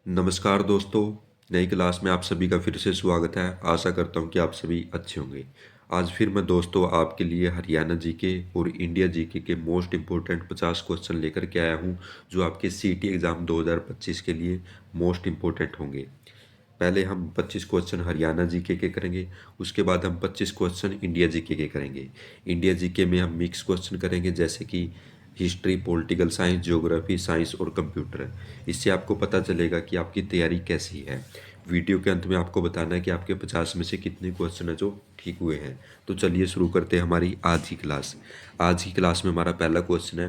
नमस्कार दोस्तों। नई क्लास में आप सभी का फिर से स्वागत है। आशा करता हूँ कि आप सभी अच्छे होंगे। आज फिर मैं दोस्तों आपके लिए हरियाणा जीके और इंडिया जीके के मोस्ट इम्पोर्टेंट 50 क्वेश्चन लेकर के आया हूँ, जो आपके सीटी एग्ज़ाम 2025 के लिए मोस्ट इम्पोर्टेंट होंगे। पहले हम 25 क्वेश्चन हरियाणा जीके के करेंगे, उसके बाद हम 25 क्वेश्चन इंडिया जीके के करेंगे। इंडिया जीके में हम मिक्स क्वेश्चन करेंगे, जैसे कि history, political science, geography, science और कंप्यूटर। इससे आपको पता चलेगा कि आपकी तैयारी कैसी है। वीडियो के अंत में आपको बताना है कि आपके 50 में से कितने क्वेश्चन हैं जो ठीक हुए हैं। तो चलिए शुरू करते हैं हमारी आज की क्लास। आज की क्लास में हमारा पहला क्वेश्चन है,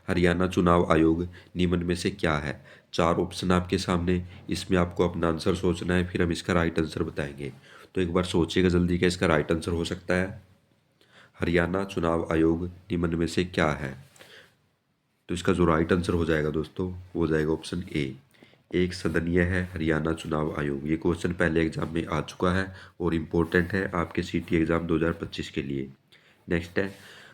हरियाणा चुनाव आयोग निम्न में से क्या है। चार ऑप्शन आपके सामने, इसमें आपको अपना आंसर सोचना है, फिर हम इसका राइट आंसर बताएंगे। तो एक बार सोचिएगा जल्दी, क्या इसका राइट आंसर हो सकता है। हरियाणा चुनाव आयोग निम्न में से क्या है। तो इसका जो राइट आंसर हो जाएगा दोस्तों, वो हो जाएगा ऑप्शन ए, एक सदनीय है हरियाणा चुनाव आयोग। ये क्वेश्चन पहले एग्जाम में आ चुका है और इम्पोर्टेंट है आपके सीटी एग्जाम 2025 के लिए। नेक्स्ट है,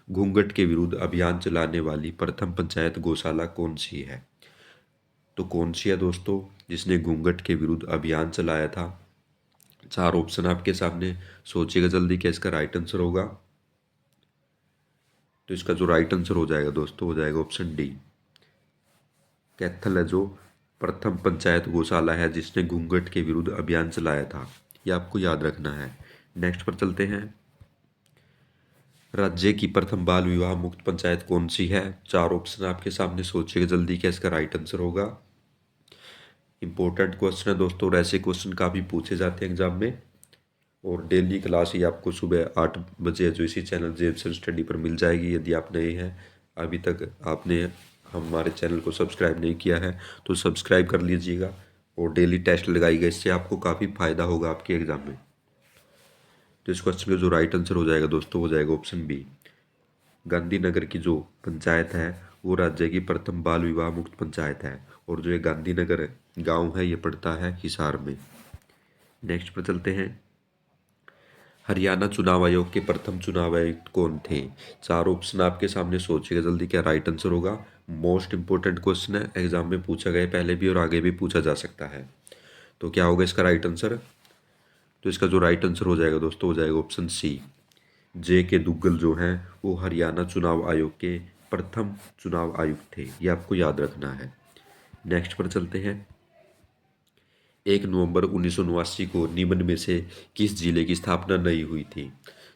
घूंघट के विरुद्ध अभियान चलाने वाली प्रथम पंचायत गौशाला कौन सी है। तो कौन सी है दोस्तों जिसने घूंघट के विरुद्ध अभियान चलाया था। चार ऑप्शन आपके सामने, सोचिएगा जल्दी क्या इसका राइट आंसर होगा। तो इसका जो राइट आंसर हो जाएगा दोस्तों, हो जाएगा ऑप्शन डी, कैथल है जो प्रथम पंचायत गौशाला है जिसने घूंघट के विरुद्ध अभियान चलाया था। ये आपको याद रखना है। नेक्स्ट पर चलते हैं, राज्य की प्रथम बाल विवाह मुक्त पंचायत कौन सी है। चार ऑप्शन आपके सामने, सोचिएगा जल्दी क्या इसका राइट आंसर होगा। इंपॉर्टेंट क्वेश्चन है दोस्तों, और ऐसे क्वेश्चन काफ़ी पूछे जाते हैं एग्जाम में। और डेली क्लास ही आपको सुबह 8 बजे जो इसी चैनल जेम्स स्टडी पर मिल जाएगी। यदि आप नए हैं, अभी तक आपने हमारे चैनल को सब्सक्राइब नहीं किया है, तो सब्सक्राइब कर लीजिएगा और डेली टेस्ट लगाइएगा। इससे आपको काफ़ी फायदा होगा आपके एग्जाम में। तो इस क्वेश्चन का जो राइट आंसर हो जाएगा दोस्तों, हो जाएगा ऑप्शन बी, गांधीनगर की जो पंचायत है वो राज्य की प्रथम बाल विवाह मुक्त पंचायत है। और जो ये गांधीनगर गांव है, ये पड़ता है हिसार में। नेक्स्ट पर चलते हैं, हरियाणा चुनाव आयोग के प्रथम चुनाव आयुक्त कौन थे। चार ऑप्शन आपके सामने, सोचिएगा जल्दी क्या राइट आंसर होगा। मोस्ट इंपोर्टेंट क्वेश्चन है, एग्जाम में पूछा गया पहले भी और आगे भी पूछा जा सकता है। तो क्या होगा इसका राइट आंसर। तो इसका जो राइट आंसर हो जाएगा दोस्तों, हो जाएगा ऑप्शन सी, जे के दुग्गल जो हैं वो हरियाणा चुनाव आयोग के प्रथम चुनाव आयुक्त थे। ये आपको याद रखना है। नेक्स्ट पर चलते हैं, 1 नवंबर 1989 को निम्न में से किस जिले की स्थापना नहीं हुई थी।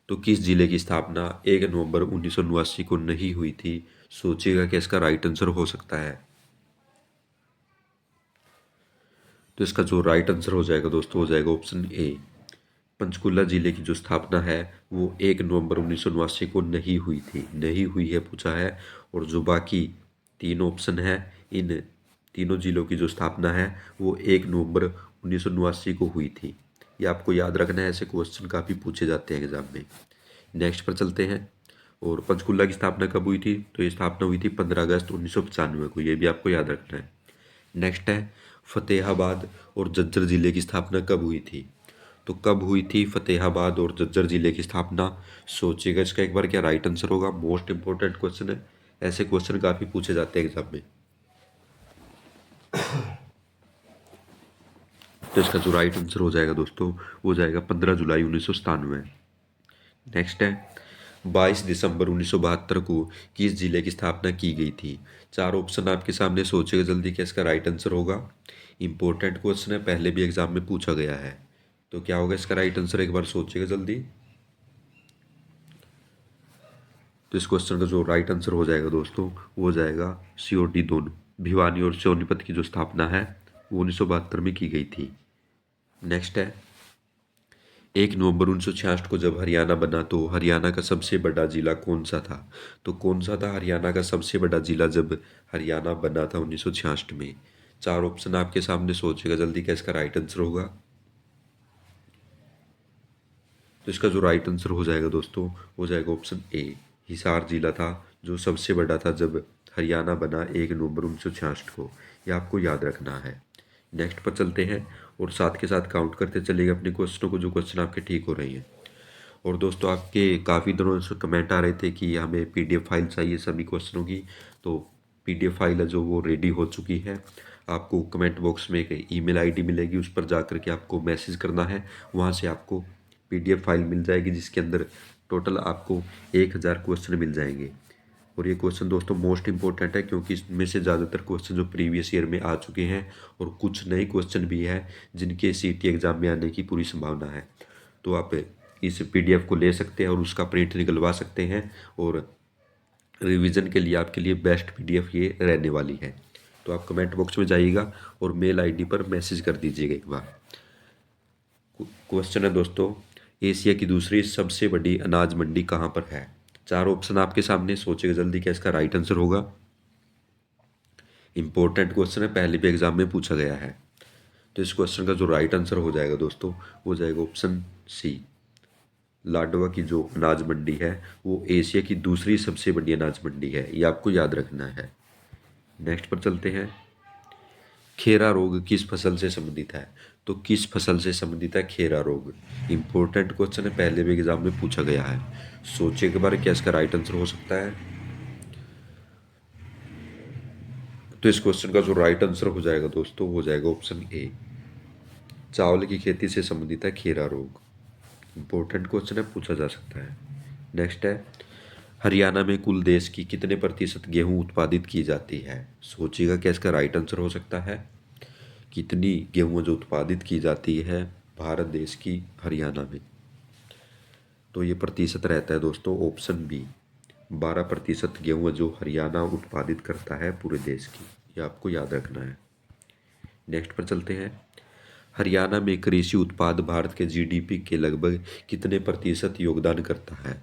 तो किस जिले की स्थापना 1 नवंबर 1989 को नहीं हुई थी, सोचिएगा कि इसका राइट आंसर हो सकता है। तो इसका जो राइट आंसर हो जाएगा दोस्तों, हो जाएगा ऑप्शन ए, पंचकुला जिले की जो स्थापना है वो 1 नवंबर 1989 को नहीं हुई थी। नहीं हुई है पूछा है। और जो बाकी तीन ऑप्शन है, इन तीनों जिलों की जो स्थापना है वो 1 नवंबर 1989 को हुई थी। ये आपको याद रखना है, ऐसे क्वेश्चन काफ़ी पूछे जाते हैं एग्जाम में। नेक्स्ट पर चलते हैं, और पंचकुला की स्थापना कब हुई थी। तो ये स्थापना हुई थी 15 अगस्त 1995 को। ये भी आपको याद रखना है। नेक्स्ट है, फतेहाबाद और झज्जर जिले की स्थापना कब हुई थी। तो कब हुई थी फतेहाबाद और झज्जर जिले की स्थापना, सोचिएगा इसका एक बार क्या राइट आंसर होगा। मोस्ट इंपोर्टेंट क्वेश्चन है, ऐसे क्वेश्चन काफ़ी पूछे जाते हैं एग्जाम में। तो इसका जो राइट आंसर हो जाएगा दोस्तों, वो जाएगा 15 जुलाई 1997। नेक्स्ट है, 22 दिसंबर 1972 को किस जिले की स्थापना की गई थी। चार ऑप्शन आपके सामने, सोचिएगा जल्दी क्या इसका राइट आंसर होगा। इंपॉर्टेंट क्वेश्चन है, पहले भी एग्जाम में पूछा गया है। तो क्या होगा इसका राइट आंसर, एक बार सोचिएगा जल्दी। तो इस क्वेश्चन का जो राइट आंसर हो जाएगा दोस्तों, वो हो जाएगा सीओडी दोनों। भिवानी और सोनीपत की जो स्थापना है वो 1972 में की गई थी। नेक्स्ट है, 1 नवंबर 1966 को जब हरियाणा बना तो हरियाणा का सबसे बड़ा जिला कौन सा था। तो कौन सा था हरियाणा का सबसे बड़ा जिला जब हरियाणा बना था 1966 में। चार ऑप्शन आपके सामने, सोचेगा जल्दी क्या इसका राइट आंसर होगा। तो इसका जो राइट आंसर हो जाएगा दोस्तों, हो जाएगा ऑप्शन ए, हिसार जिला था जो सबसे बड़ा था जब हरियाणा बना 1 नवंबर 1966 को। यह आपको याद रखना है। नेक्स्ट पर चलते हैं, और साथ के साथ काउंट करते चलिएगा अपने क्वेश्चनों को, जो क्वेश्चन आपके ठीक हो रही हैं। और दोस्तों, आपके काफ़ी दिनों से कमेंट आ रहे थे कि हमें पीडीएफ फाइल चाहिए सभी क्वेश्चनों की। तो पीडीएफ फाइल है जो वो रेडी हो चुकी है। आपको कमेंट बॉक्स में एक ईमेल आईडी मिलेगी, उस पर जा कर के आपको मैसेज करना है। वहाँ से आपको PDF फाइल मिल जाएगी जिसके अंदर टोटल आपको 1000 क्वेश्चन मिल जाएंगे। और ये क्वेश्चन दोस्तों मोस्ट इंपॉर्टेंट है, क्योंकि इसमें से ज़्यादातर क्वेश्चन जो प्रीवियस ईयर में आ चुके हैं और कुछ नए क्वेश्चन भी हैं जिनके CT एग्ज़ाम में आने की पूरी संभावना है। तो आप इस PDF को ले सकते हैं और उसका प्रिंट निकलवा सकते हैं, और रिवीजन के लिए आपके लिए बेस्ट PDF ये रहने वाली है। तो आप कमेंट बॉक्स में जाइएगा और मेल ID पर मैसेज कर दीजिएगा एक बार। क्वेश्चन है दोस्तों, एशिया की दूसरी सबसे बड़ी अनाज मंडी कहाँ पर है? 4 ऑप्शन आपके सामने, सोचेगा जल्दी क्या इसका राइट आंसर होगा। इंपॉर्टेंट क्वेश्चन है, पहले भी एग्जाम में पूछा गया है। तो इस क्वेश्चन का जो राइट आंसर हो जाएगा दोस्तों, वो जाएगा ऑप्शन सी। लाडवा की जो अनाज मंडी है वो एशिया की दूसरी सबसे बड़ी अनाज मंडी है, ये आपको याद रखना है। नेक्स्ट पर चलते हैं, खेरा रोग किस फसल से संबंधित है? तो किस फसल से संबंधित है खेरा रोग? इंपॉर्टेंट क्वेश्चन है, पहले भी एग्जाम में पूछा गया है। सोचिए के बारे क्या इसका राइट आंसर हो सकता है। तो इस क्वेश्चन का जो राइट आंसर हो जाएगा दोस्तों, वो जाएगा ऑप्शन ए। चावल की खेती से संबंधित है खेरा रोग। इंपॉर्टेंट क्वेश्चन है, पूछा जा सकता है। नेक्स्ट है, हरियाणा में कुल देश की कितने प्रतिशत गेहूं उत्पादित की जाती है? सोचिएगा क्या इसका राइट आंसर हो सकता है। कितनी गेहूं जो उत्पादित की जाती है भारत देश की हरियाणा में? तो ये प्रतिशत रहता है दोस्तों ऑप्शन बी। 12% गेहूं जो हरियाणा उत्पादित करता है पूरे देश की, ये आपको याद रखना है। नेक्स्ट पर चलते हैं, हरियाणा में कृषि उत्पाद भारत के GDP के लगभग कितने प्रतिशत योगदान करता है?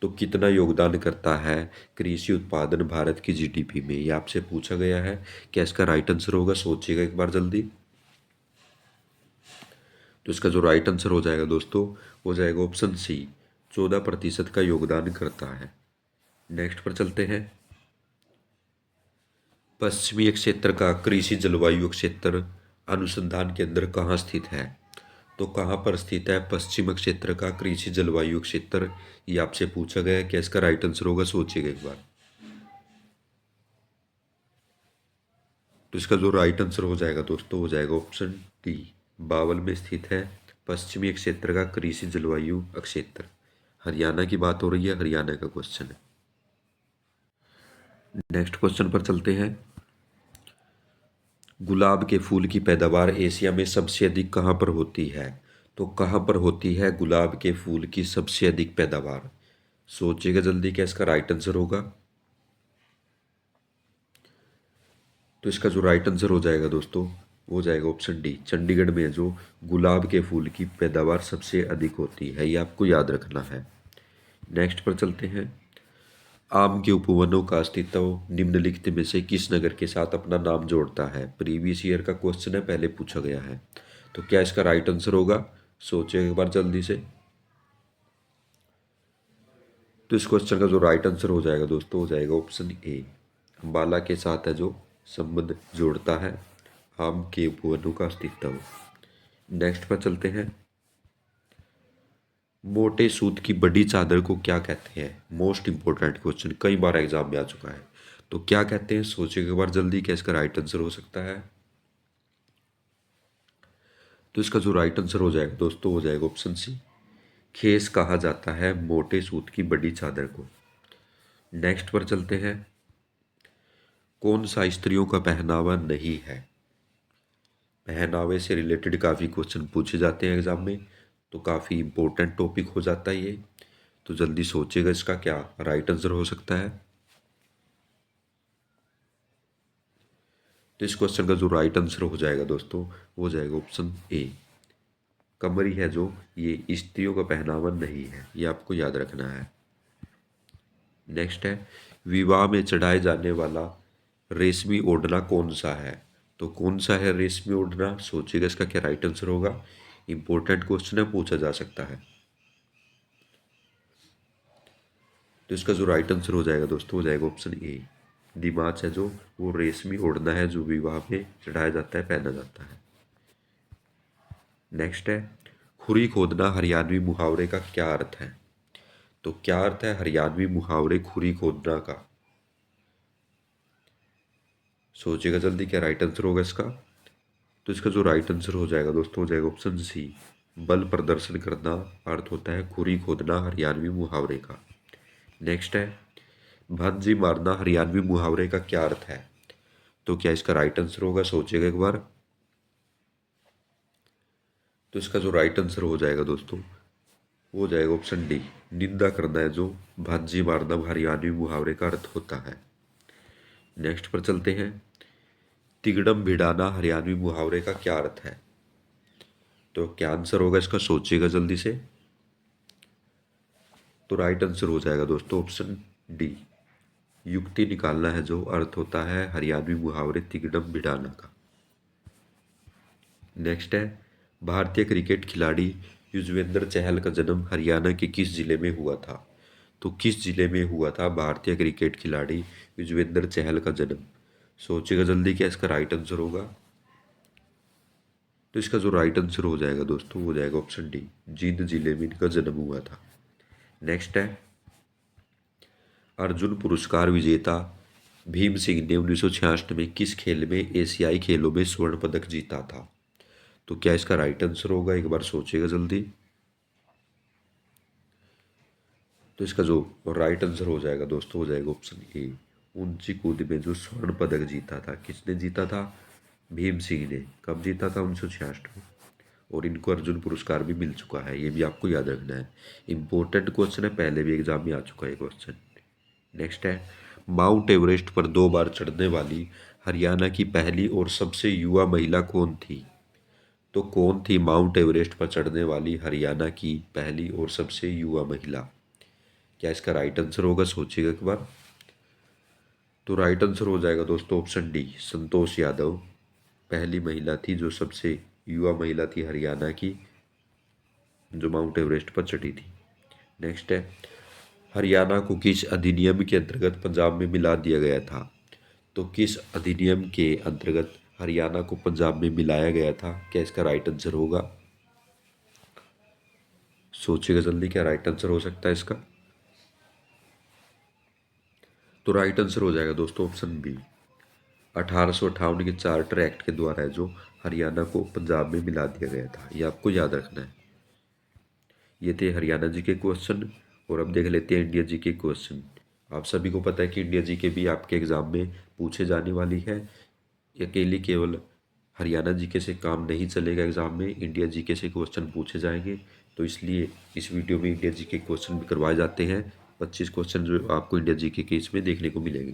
तो कितना योगदान करता है कृषि उत्पादन भारत की GDP में, ये आपसे पूछा गया है। क्या इसका राइट आंसर होगा? सोचिएगा एक बार जल्दी। तो इसका जो राइट आंसर हो जाएगा दोस्तों, हो जाएगा ऑप्शन सी, 14% का योगदान करता है। नेक्स्ट पर चलते हैं, पश्चिमी क्षेत्र का कृषि जलवायु क्षेत्र अनुसंधान केंद्र कहाँ स्थित है? तो कहाँ पर स्थित है पश्चिम क्षेत्र का कृषि जलवायु क्षेत्र, ये आपसे पूछा गया है। क्या इसका राइट आंसर होगा? सोचिएगा एक बार। तो इसका जो राइट आंसर हो जाएगा दोस्तों, हो जाएगा ऑप्शन डी, बावल में स्थित है पश्चिमी क्षेत्र का कृषि जलवायु क्षेत्र। हरियाणा की बात हो रही है, हरियाणा का क्वेश्चन है। नेक्स्ट क्वेश्चन पर चलते हैं, गुलाब के फूल की पैदावार एशिया में सबसे अधिक कहाँ पर होती है? तो कहाँ पर होती है गुलाब के फूल की सबसे अधिक पैदावार? सोचिएगा जल्दी, क्या इसका राइट आंसर होगा। तो इसका जो राइट आंसर हो जाएगा दोस्तों, वो जाएगा ऑप्शन डी, चंडीगढ़ में जो गुलाब के फूल की पैदावार सबसे अधिक होती है, ये आपको याद रखना है। नेक्स्ट पर चलते हैं, आम के उपवनों का अस्तित्व निम्नलिखित में से किस नगर के साथ अपना नाम जोड़ता है? प्रीवियस ईयर का क्वेश्चन है, पहले पूछा गया है। तो क्या इसका राइट आंसर होगा? सोचिए एक बार जल्दी से। तो इस क्वेश्चन का जो राइट आंसर हो जाएगा दोस्तों, हो जाएगा ऑप्शन ए, अम्बाला के साथ है जो संबंध जोड़ता है आम के उपवनों का अस्तित्व। नेक्स्ट पर चलते हैं, मोटे सूत की बड़ी चादर को क्या कहते हैं? मोस्ट इंपॉर्टेंट क्वेश्चन, कई बार एग्जाम में आ चुका है। तो क्या कहते हैं? सोचिए एक बार जल्दी, क्या इसका राइट आंसर हो सकता है। तो इसका जो राइट आंसर हो जाएगा दोस्तों, हो जाएगा ऑप्शन सी, खेस कहा जाता है मोटे सूत की बड़ी चादर को। नेक्स्ट पर चलते हैं, कौन सा स्त्रियों का पहनावा नहीं है? पहनावे से रिलेटेड काफ़ी क्वेश्चन पूछे जाते हैं एग्जाम में, तो काफ़ी इंपॉर्टेंट टॉपिक हो जाता है ये। तो जल्दी सोचिएगा इसका क्या राइट आंसर हो सकता है। तो इस क्वेश्चन का जो राइट आंसर हो जाएगा दोस्तों, वो जाएगा ऑप्शन ए, कमरी है जो ये स्त्रियों का पहनावा नहीं है, ये आपको याद रखना है। नेक्स्ट है, विवाह में चढ़ाए जाने वाला रेशमी ओढ़ना कौन सा है? तो कौन सा है रेशमी ओढ़ना? सोचिएगा इसका क्या राइट आंसर होगा। इंपॉर्टेंट क्वेश्चन है, पूछा जा सकता है। तो इसका जो राइट आंसर हो जाएगा दोस्तों, हो जाएगा ऑप्शन ए, दिमाग है जो वो रेशमी ओढ़ना है जो विवाह में चढ़ाया जाता है, पहना जाता है। नेक्स्ट है, खुरी खोदना हरियाणवी मुहावरे का क्या अर्थ है? तो क्या अर्थ है हरियाणवी मुहावरे खुरी खोदना का? सोचिएगा जल्दी, क्या राइट आंसर होगा इसका? तो इसका जो राइट आंसर हो जाएगा दोस्तों, हो जाएगा ऑप्शन सी, बल प्रदर्शन करना। अर्थ होता है खुरी खोदना, हरियाणवी मुहावरे का। नेक्स्ट है, भांजी मारना, हरियाणवी मुहावरे का क्या अर्थ है? तो क्या इसका राइट आंसर होगा? सोचिएगा एक बार। तो इसका जो राइट आंसर हो जाएगा दोस्तों, वो हो जाएगा ऑप्शन डी, निंदा करना है जो भांजी मारना हरियाणवी मुहावरे का अर्थ होता है। नेक्स्ट पर चलते हैं, तिगड़म भिड़ाना हरियाणवी मुहावरे का क्या अर्थ है? तो क्या आंसर होगा इसका? सोचिएगा जल्दी से। तो राइट आंसर हो जाएगा दोस्तों ऑप्शन डी, युक्ति निकालना है जो अर्थ होता है हरियाणवी मुहावरे तिगड़म भिड़ाना का। नेक्स्ट है, भारतीय क्रिकेट खिलाड़ी युजवेंद्र चहल का जन्म हरियाणा के किस जिले में हुआ था? तो किस जिले में हुआ था भारतीय क्रिकेट खिलाड़ी युजवेंद्र चहल का जन्म? सोचिएगा जल्दी, क्या इसका राइट आंसर होगा? तो इसका जो राइट आंसर हो जाएगा दोस्तों, हो जाएगा ऑप्शन डी, जींद जिले में इनका जन्म हुआ था। नेक्स्ट है, अर्जुन पुरस्कार विजेता भीम सिंह ने 1966 में किस खेल में एशियाई खेलों में स्वर्ण पदक जीता था? तो क्या इसका राइट आंसर होगा? एक बार सोचिएगा जल्दी। तो इसका जो राइट आंसर हो जाएगा दोस्तों, हो जाएगा ऑप्शन ए, ऊंची कूद में जो स्वर्ण पदक जीता था। किसने जीता था? भीम सिंह ने। कब जीता था? 1966 में। और इनको अर्जुन पुरस्कार भी मिल चुका है, ये भी आपको याद रखना है। इंपॉर्टेंट क्वेश्चन है, पहले भी एग्जाम में आ चुका है क्वेश्चन। नेक्स्ट है, माउंट एवरेस्ट पर 2 बार चढ़ने वाली हरियाणा की पहली और सबसे युवा महिला कौन थी? तो कौन थी माउंट एवरेस्ट पर चढ़ने वाली हरियाणा की पहली और सबसे युवा महिला? क्या इसका राइट आंसर होगा? सोचिएगा एक बार। तो राइट आंसर हो जाएगा दोस्तों ऑप्शन डी, संतोष यादव पहली महिला थी जो सबसे युवा महिला थी हरियाणा की, जो माउंट एवरेस्ट पर चढ़ी थी। नेक्स्ट है, हरियाणा को किस अधिनियम के अंतर्गत पंजाब में मिला दिया गया था? तो किस अधिनियम के अंतर्गत हरियाणा को पंजाब में मिलाया गया था? क्या इसका राइट आंसर होगा? सोचिएगा जल्दी, क्या राइट आंसर हो सकता है इसका? तो राइट आंसर हो जाएगा दोस्तों ऑप्शन बी, 1858 के चार्टर एक्ट के द्वारा है जो हरियाणा को पंजाब में मिला दिया गया था। ये आपको याद रखना है। ये थे हरियाणा जी के क्वेश्चन। और अब देख लेते हैं इंडिया जी के क्वेश्चन। आप सभी को पता है कि इंडिया जी के भी आपके एग्जाम में पूछे जाने वाली है। अकेली केवल हरियाणा जीके से काम नहीं चलेगा, एग्जाम में इंडिया जीके से क्वेश्चन पूछे जाएंगे। तो इसलिए इस वीडियो में इंडिया जीके क्वेश्चन भी करवाए जाते हैं। 25 क्वेश्चन जो आपको इंडिया जीके के इसमें देखने को मिलेंगे।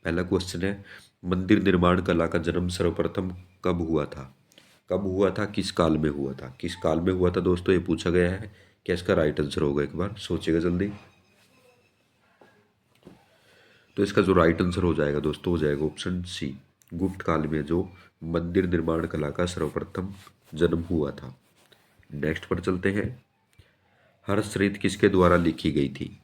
पहला क्वेश्चन है, मंदिर निर्माण कला का जन्म सर्वप्रथम कब हुआ था? कब हुआ था, किस काल में हुआ था? किस काल में हुआ था दोस्तों, ये पूछा गया है। क्या इसका राइट आंसर होगा? एक बार सोचिएगा जल्दी। तो इसका जो राइट आंसर हो जाएगा दोस्तों, हो जाएगा ऑप्शन सी, गुप्त काल में जो मंदिर निर्माण कला का सर्वप्रथम जन्म हुआ था। नेक्स्ट पर चलते हैं, हर्षरीत किसके द्वारा लिखी गई थी?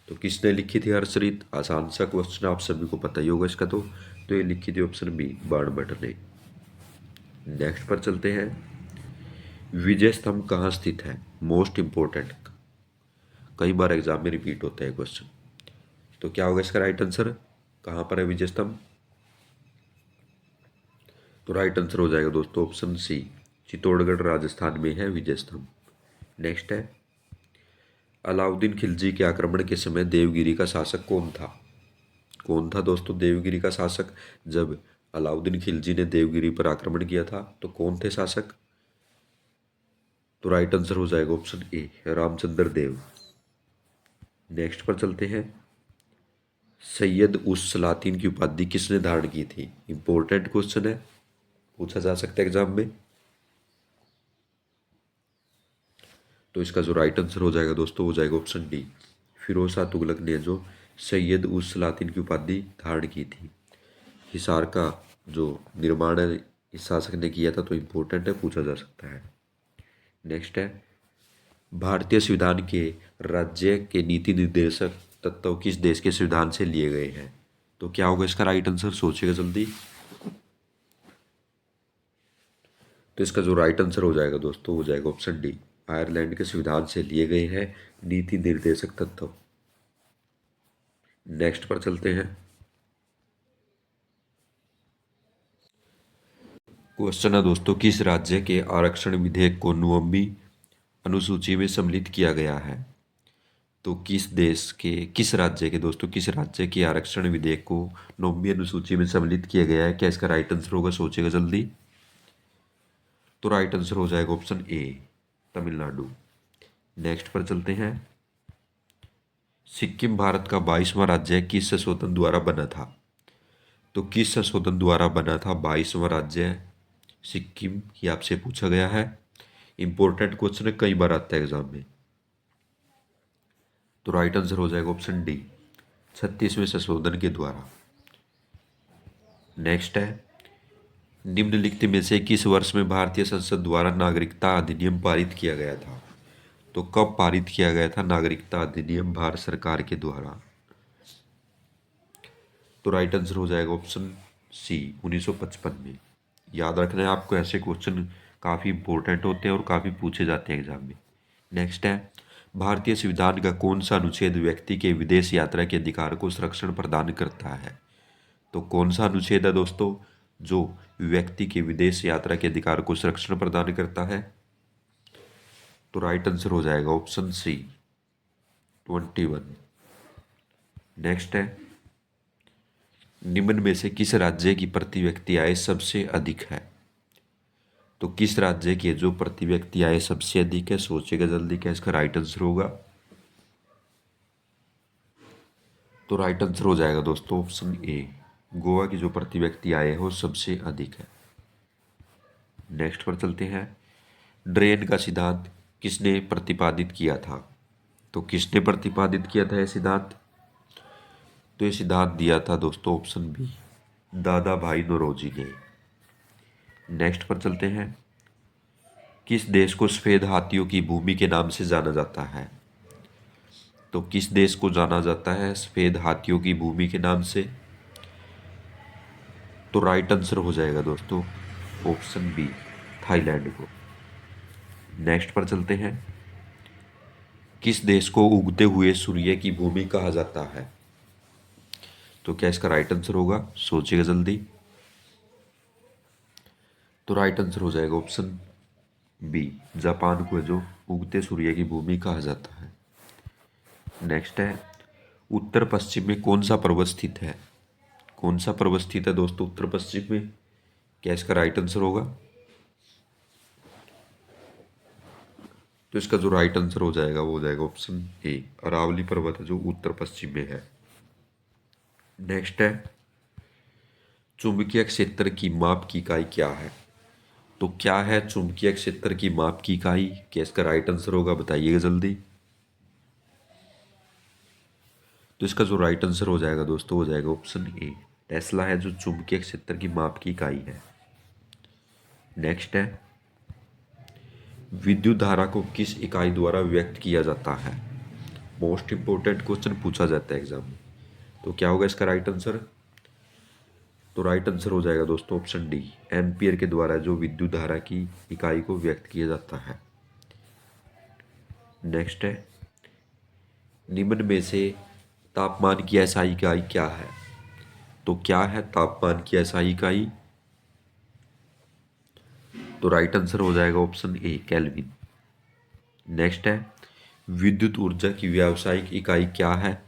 तो किसने लिखी थी हर्षरीत? आसान सा क्वेश्चन, आप सभी को पता ही होगा इसका। तो ये लिखी थी ऑप्शन बी, बाणभट्ट ने। नेक्स्ट पर चलते हैं, विजय स्तंभ कहाँ स्थित है? मोस्ट इंपॉर्टेंट, कई बार एग्जाम में रिपीट होता है क्वेश्चन। तो क्या होगा इसका राइट आंसर? कहाँ पर है विजय स्तंभ? तो राइट आंसर हो जाएगा दोस्तों ऑप्शन सी, चित्तौड़गढ़ राजस्थान में है विजय स्तंभ। नेक्स्ट है, अलाउद्दीन खिलजी के आक्रमण के समय देवगिरी का शासक कौन था? कौन था दोस्तों देवगिरी का शासक? जब अलाउद्दीन खिलजी ने देवगिरी पर आक्रमण किया था तो कौन थे शासक? तो राइट आंसर हो जाएगा option A, Ramchandra Dev. Next पर चलते हैं, सैयद उस सलातीन की उपाधि किसने धारण की थी? इंपॉर्टेंट क्वेश्चन है, पूछा जा सकता है एग्जाम में। तो इसका जो राइट आंसर हो जाएगा दोस्तों, हो जाएगा ऑप्शन डी, फिरोज शाह तुगलक ने जो सैयद उस सलातीन की उपाधि धारण की थी। हिसार का जो निर्माण है इस शासक ने किया था, तो इम्पोर्टेंट है, पूछा जा सकता है। नेक्स्ट है, भारतीय संविधान के राज्य के नीति निर्देशक तत्व किस देश के संविधान से लिए गए हैं? तो क्या होगा इसका राइट आंसर? सोचिएगा जल्दी। तो इसका जो राइट आंसर हो जाएगा दोस्तों, हो जाएगा ऑप्शन डी, आयरलैंड के संविधान से लिए गए हैं नीति निर्देशक तत्व। नेक्स्ट पर चलते हैं, क्वेश्चन है दोस्तों, किस राज्य के आरक्षण विधेयक को 9वीं अनुसूची में सम्मिलित किया गया है? तो किस राज्य के दोस्तों, किस राज्य के आरक्षण विधेयक को 9वीं अनुसूची में सम्मिलित किया गया है? क्या इसका राइट आंसर होगा? सोचेगा जल्दी। तो राइट आंसर हो जाएगा ऑप्शन ए, तमिलनाडु। नेक्स्ट पर चलते हैं। सिक्किम भारत का 22वां राज्य किस संशोधन द्वारा बना था? तो किस संशोधन द्वारा बना था 22वां राज्य सिक्किम? ये आपसे पूछा गया है। इंपॉर्टेंट क्वेश्चन है, कई बार आता है एग्जाम में। तो राइट आंसर हो जाएगा ऑप्शन डी, 36वें संशोधन के द्वारा। नेक्स्ट है, निम्नलिखित में से किस वर्ष में भारतीय संसद द्वारा नागरिकता अधिनियम पारित किया गया था? तो कब पारित किया गया था नागरिकता अधिनियम भारत सरकार के द्वारा? तो राइट आंसर हो जाएगा ऑप्शन सी, 1955 में। याद रखना है आपको, ऐसे क्वेश्चन काफ़ी इंपॉर्टेंट होते हैं और काफ़ी पूछे जाते हैं एग्जाम में। नेक्स्ट है, भारतीय संविधान का कौन सा अनुच्छेद व्यक्ति के विदेश यात्रा के अधिकार को संरक्षण प्रदान करता है? तो कौन सा अनुच्छेद है दोस्तों जो व्यक्ति के विदेश यात्रा के अधिकार को संरक्षण प्रदान करता है? तो राइट आंसर हो जाएगा ऑप्शन सी, 21। नेक्स्ट है, निम्न में से किस राज्य की प्रति व्यक्ति आय सबसे अधिक है? तो किस राज्य की जो प्रति व्यक्ति आय सबसे अधिक है? सोचेगा जल्दी, क्या इसका राइट आंसर होगा? तो राइट आंसर हो जाएगा दोस्तों ऑप्शन ए, गोवा की जो प्रति व्यक्ति आय है वो सबसे अधिक है। नेक्स्ट पर चलते हैं, ड्रेन का सिद्धांत किसने प्रतिपादित किया था? तो किसने प्रतिपादित किया था यह सिद्धांत? तो ये सिद्धांत दिया था दोस्तों ऑप्शन बी, दादा भाई नौरोजी ने। नेक्स्ट पर चलते हैं, किस देश को सफेद हाथियों की भूमि के नाम से जाना जाता है? तो किस देश को जाना जाता है सफेद हाथियों की भूमि के नाम से? तो राइट आंसर हो जाएगा दोस्तों ऑप्शन बी, थाईलैंड को। नेक्स्ट पर चलते हैं, किस देश को उगते हुए सूर्य की भूमि कहा जाता है? तो क्या इसका राइट आंसर होगा? सोचिएगा जल्दी। तो राइट आंसर हो जाएगा ऑप्शन बी, जापान को जो उगते सूर्य की भूमि कहा जाता है। नेक्स्ट है, उत्तर पश्चिम में कौन सा पर्वत स्थित है? कौन सा पर्वत स्थित है दोस्तों उत्तर पश्चिम में? क्या इसका राइट आंसर होगा? तो इसका जो राइट आंसर हो जाएगा वो हो जाएगा ऑप्शन ए, अरावली पर्वत है जो उत्तर पश्चिम में है। नेक्स्ट है, चुंबकीय क्षेत्र की माप की इकाई क्या है? तो क्या है चुंबकीय क्षेत्र की माप की इकाई? क्या इसका राइट आंसर होगा? बताइएगा जल्दी। तो इसका जो राइट आंसर हो जाएगा दोस्तों हो जाएगा ऑप्शन ए, टेस्ला है जो चुंबकीय क्षेत्र की माप की इकाई है। नेक्स्ट है, विद्युत धारा को किस इकाई द्वारा व्यक्त किया जाता है? मोस्ट इंपोर्टेंट क्वेश्चन पूछा जाता है एग्जाम में। तो क्या होगा इसका राइट आंसर? तो राइट आंसर हो जाएगा दोस्तों ऑप्शन डी, एम्पियर के द्वारा जो विद्युत धारा की इकाई को व्यक्त किया जाता है। नेक्स्ट है, निम्न में से तापमान की एसआई इकाई क्या है? तो क्या है तापमान की एसआई इकाई? तो राइट आंसर हो जाएगा ऑप्शन ए, केल्विन। नेक्स्ट है, विद्युत ऊर्जा की व्यावसायिक इकाई क्या है?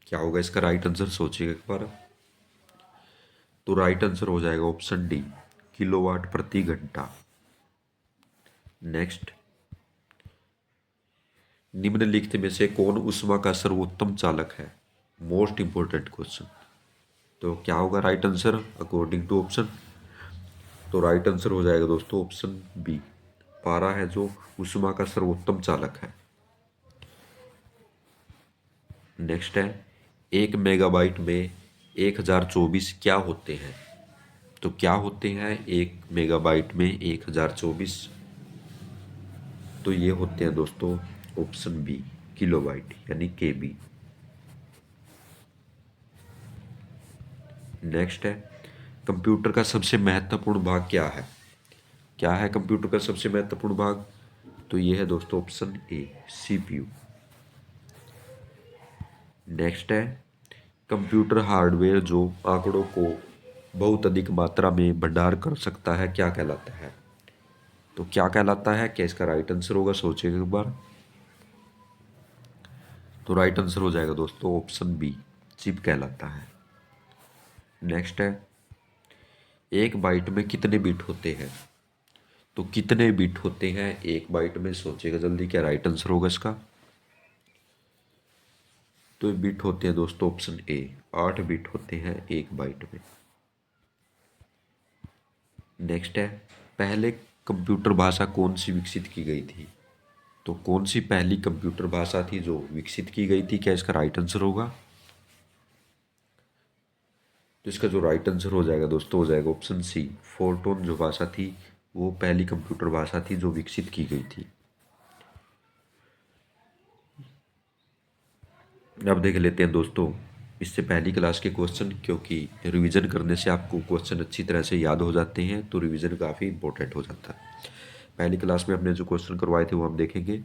क्या होगा इसका राइट आंसर? सोचिएगा एक बार। तो राइट आंसर हो जाएगा ऑप्शन डी, किलोवाट प्रति घंटा। नेक्स्ट, निम्नलिखित में से कौन ऊष्मा का सर्वोत्तम चालक है? Most important question. तो क्या होगा right answer according to option? तो राइट आंसर हो जाएगा दोस्तों ऑप्शन बी, पारा है जो ऊष्मा का सर्वोत्तम चालक है। नेक्स्ट है, 1 मेगाबाइट में 1024 क्या होते हैं? तो क्या होते हैं 1 मेगाबाइट में 1024? तो ये होते हैं दोस्तों ऑप्शन बी, किलोबाइट यानी केबी। नेक्स्ट है, कंप्यूटर का सबसे महत्वपूर्ण भाग क्या है? क्या है कंप्यूटर का सबसे महत्वपूर्ण भाग? तो ये है दोस्तों ऑप्शन ए, सीपीयू। नेक्स्ट है, कंप्यूटर हार्डवेयर जो आंकड़ों को बहुत अधिक मात्रा में भंडार कर सकता है क्या कहलाता है? तो क्या कहलाता है? क्या इसका राइट आंसर होगा? सोचिएगा एक बार। तो राइट आंसर हो जाएगा दोस्तों ऑप्शन बी, चिप कहलाता है। नेक्स्ट है, एक बाइट में कितने बिट होते हैं? तो कितने बिट होते हैं एक बाइट में? सोचिएगा जल्दी, क्या राइट आंसर होगा इसका? तो ये बिट होते हैं दोस्तों ऑप्शन ए, 8 बिट होते हैं एक बाइट में। नेक्स्ट है, पहले कंप्यूटर भाषा कौन सी विकसित की गई थी? तो कौन सी पहली कंप्यूटर भाषा थी जो विकसित की गई थी? क्या इसका राइट आंसर होगा? तो इसका जो राइट आंसर हो जाएगा दोस्तों, हो जाएगा ऑप्शन सी, फोरटोन जो भाषा थी वो पहली कंप्यूटर भाषा थी जो विकसित की गई थी। अब देख लेते हैं दोस्तों इससे पहली क्लास के क्वेश्चन, क्योंकि रिवीजन करने से आपको क्वेश्चन अच्छी तरह से याद हो जाते हैं, तो रिवीजन काफ़ी इंपॉर्टेंट हो जाता है। पहली क्लास में हमने जो क्वेश्चन करवाए थे वो हम देखेंगे।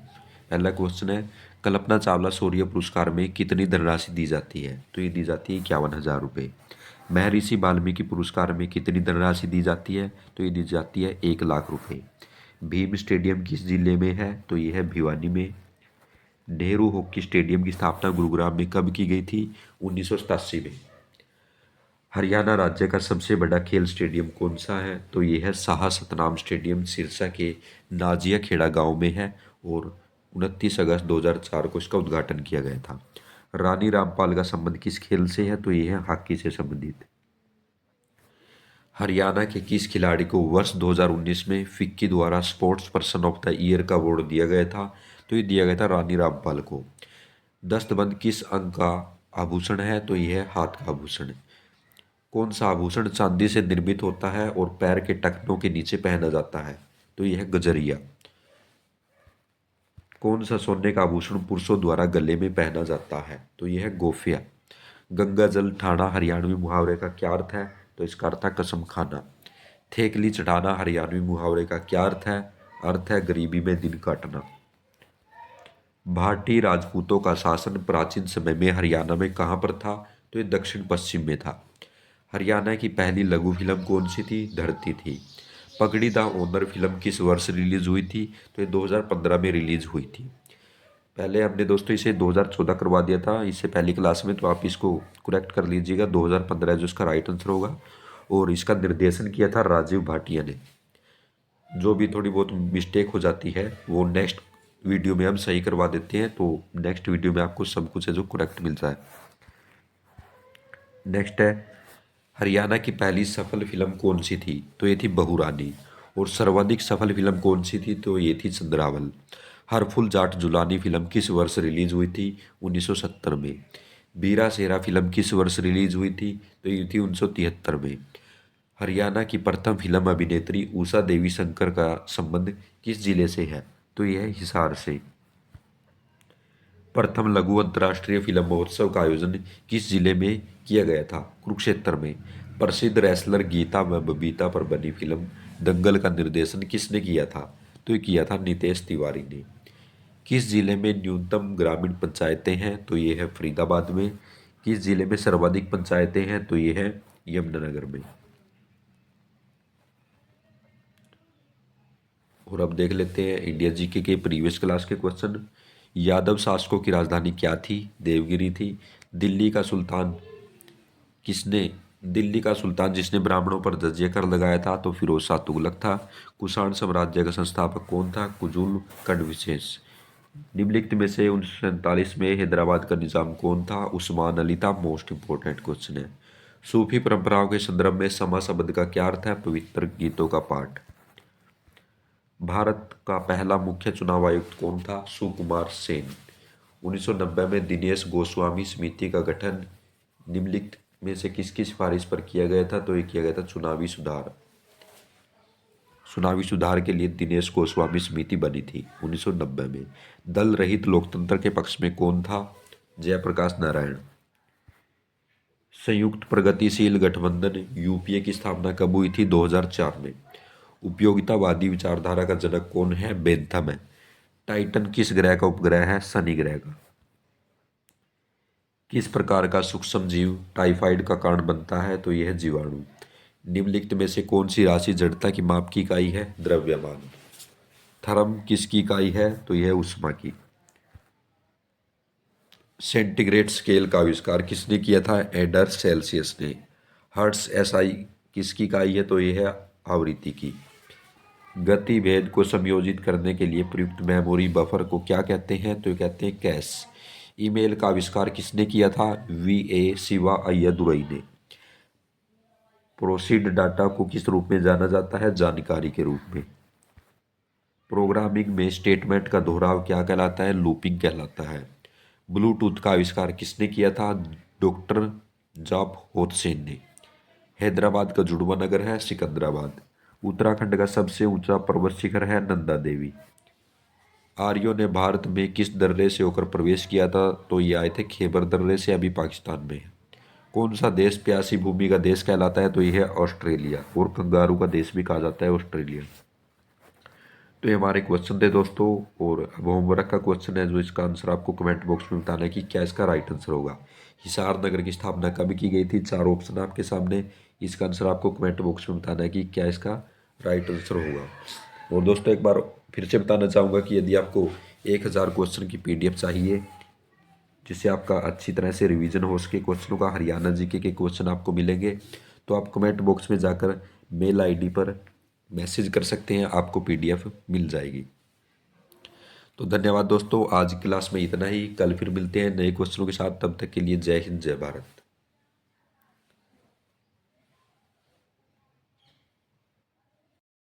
पहला क्वेश्चन है, कल्पना चावला शौर्य पुरस्कार में कितनी धनराशि दी जाती है? तो ये दी जाती है 51,000 रुपये। महर्षि वाल्मीकि पुरस्कार में कितनी धनराशि दी जाती है? तो ये दी जाती है 1,00,000 रुपये। भीम स्टेडियम किस जिले में है? तो ये है भिवानी में। नेहरू हॉकी स्टेडियम की स्थापना गुरुग्राम में कब की गई थी? 1987 में। हरियाणा राज्य का सबसे बड़ा खेल स्टेडियम कौन सा है? तो ये है शाह सतनाम स्टेडियम, सिरसा के नाजिया खेड़ा गांव में है और 29 अगस्त 2004 को इसका उद्घाटन किया गया था। रानी रामपाल का संबंध किस खेल से है? तो ये है हॉकी से संबंधित। हरियाणा के किस खिलाड़ी को वर्ष 2019 में फिक्की द्वारा sports person of the year का अवार्ड दिया गया था? तो ये दिया गया था रानी रामपाल को। दस्तबंद किस अंग का आभूषण है? तो यह है हाथ का आभूषण। कौन सा आभूषण चांदी से निर्मित होता है और पैर के टखनों के नीचे पहना जाता है? तो यह है गजरिया। कौन सा सोने का आभूषण पुरुषों द्वारा गले में पहना जाता है? तो यह है गोफिया। गंगा जल ठाना हरियाणवी मुहावरे का क्या अर्थ है? तो इसका अर्थ है कसम खाना। थेकली चढ़ाना हरियाणवी मुहावरे का क्या अर्थ है? अर्थ है गरीबी में दिन काटना। भारतीय राजपूतों का शासन प्राचीन समय में हरियाणा में कहाँ पर था? तो ये दक्षिण पश्चिम में था। हरियाणा की पहली लघु फिल्म कौन सी थी? धरती थी। पगड़ी द ओनर फिल्म किस वर्ष रिलीज हुई थी? तो ये 2015 में रिलीज हुई थी। पहले हमने दोस्तों इसे 2014 करवा दिया था इससे पहली क्लास में, तो आप इसको करेक्ट कर लीजिएगा। 2015 जो इसका राइट आंसर होगा। और इसका निर्देशन किया था राजीव भाटिया ने। जो भी थोड़ी बहुत मिस्टेक हो जाती है वो नेक्स्ट वीडियो में हम सही करवा देते हैं, तो नेक्स्ट वीडियो में आपको सब कुछ है जो करेक्ट मिल जाए। नेक्स्ट है, हरियाणा की पहली सफल फिल्म कौन सी थी? तो ये थी बहू रानी। और सर्वाधिक सफल फिल्म कौन सी थी? तो ये थी चंद्रावल। हर फुल जाट जुलानी फिल्म किस वर्ष रिलीज हुई थी? 1970 में। बीरा शेरा फिल्म किस वर्ष रिलीज हुई थी? तो ये थी 1973 में। हरियाणा की प्रथम फिल्म अभिनेत्री उषा देवी शंकर का संबंध किस जिले से है? तो यह है हिसार से। प्रथम लघु अंतर्राष्ट्रीय फिल्म महोत्सव का आयोजन किस जिले में किया गया था? कुरुक्षेत्र में। प्रसिद्ध रेसलर गीता व बबीता पर बनी फिल्म दंगल का निर्देशन किसने किया था? तो ये किया था नितेश तिवारी ने। किस जिले में न्यूनतम ग्रामीण पंचायतें हैं? तो ये है फरीदाबाद में। किस जिले में सर्वाधिक पंचायतें हैं? तो ये है यमुनानगर में। और अब देख लेते हैं इंडिया जीके के प्रीवियस क्लास के क्वेश्चन। यादव शासकों की राजधानी क्या थी? देवगिरी थी। दिल्ली का सुल्तान किसने दिल्ली का सुल्तान जिसने ब्राह्मणों पर जजिया कर लगाया था? तो फिरोज शाह तुगलक था। कुषाण साम्राज्य का संस्थापक कौन था? कुजुल कर्ण विशेष। निम्नलिखित में से 1947 में हैदराबाद का निजाम कौन था? उस्मान अली था। मोस्ट इंपोर्टेंट क्वेश्चन है। सूफी परंपराओं के संदर्भ में समा शब्द का क्या अर्थ है? पवित्र गीतों का पाठ। भारत का पहला मुख्य चुनाव आयुक्त कौन था? सुकुमार सेन। 1990 में दिनेश गोस्वामी समिति का गठन निम्नलिखित में से किसकी सिफारिश पर किया गया था? तो ये किया गया था चुनावी सुधार। चुनावी सुधार के लिए दिनेश गोस्वामी समिति बनी थी 1990 में। दल रहित लोकतंत्र के पक्ष में कौन था? जयप्रकाश नारायण। संयुक्त प्रगतिशील गठबंधन यूपीए की स्थापना कब हुई थी? 2004 में। उपयोगितावादी विचारधारा का जनक कौन है? बेंथम है। टाइटन किस ग्रह का उपग्रह है? शनि ग्रह का। किस प्रकार का सूक्ष्म जीव टाइफाइड का कारण बनता है? तो यह है जीवाणु। निम्नलिखित में से कौन सी राशि जड़ता की माप की इकाई है? द्रव्यमान। थर्म किसकी इकाई है? तो यह ऊष्मा की। सेंटीग्रेड स्केल का आविष्कार किसने किया था? एडर सेल्सियस ने। हर्ट्ज एसआई किसकी इकाई है? तो यह है आवृत्ति की। गति भेद को समायोजित करने के लिए प्रयुक्त मेमोरी बफर को क्या कहते हैं? तो ये कहते हैं कैश। ईमेल का आविष्कार किसने किया था? वी ए शिवा अय्यदुरई ने। प्रोसीड डाटा को किस रूप में जाना जाता है? जानकारी के रूप में। प्रोग्रामिंग में स्टेटमेंट का दोहराव क्या कहलाता है? लूपिंग कहलाता है। ब्लूटूथ का आविष्कार किसने किया था? डॉक्टर जॉब होथसेन ने। हैदराबाद का जुड़वा नगर है सिकंदराबाद। उत्तराखंड का सबसे ऊंचा पर्वत शिखर है नंदा देवी। आर्यों ने भारत में किस दर्रे से होकर प्रवेश किया था? तो ये आए थे खैबर दर्रे से, अभी पाकिस्तान में है। कौन सा देश प्यासी भूमि का देश कहलाता है? तो यह है ऑस्ट्रेलिया, और कंगारू का देश भी कहा जाता है ऑस्ट्रेलिया। तो ये हमारे क्वेश्चन थे दोस्तों, और अब होमवर्क का क्वेश्चन है जो इसका आंसर आपको कमेंट बॉक्स में बताना है कि क्या इसका राइट आंसर होगा। हिसार नगर की स्थापना कब की गई थी? 4 ऑप्शन आपके सामने, इसका आंसर आपको कमेंट बॉक्स में बताना है कि क्या इसका राइट आंसर होगा। और दोस्तों एक बार फिर से बताना चाहूँगा कि यदि आपको 1000 क्वेश्चन की PDF चाहिए जिससे आपका अच्छी तरह से रिवीजन हो सके क्वेश्चनों का, हरियाणा जीके के क्वेश्चन आपको मिलेंगे, तो आप कमेंट बॉक्स में जाकर मेल आईडी पर मैसेज कर सकते हैं, आपको PDF मिल जाएगी। तो धन्यवाद दोस्तों, आज की क्लास में इतना ही। कल फिर मिलते हैं नए क्वेश्चनों के साथ, तब तक के लिए जय हिंद जय भारत।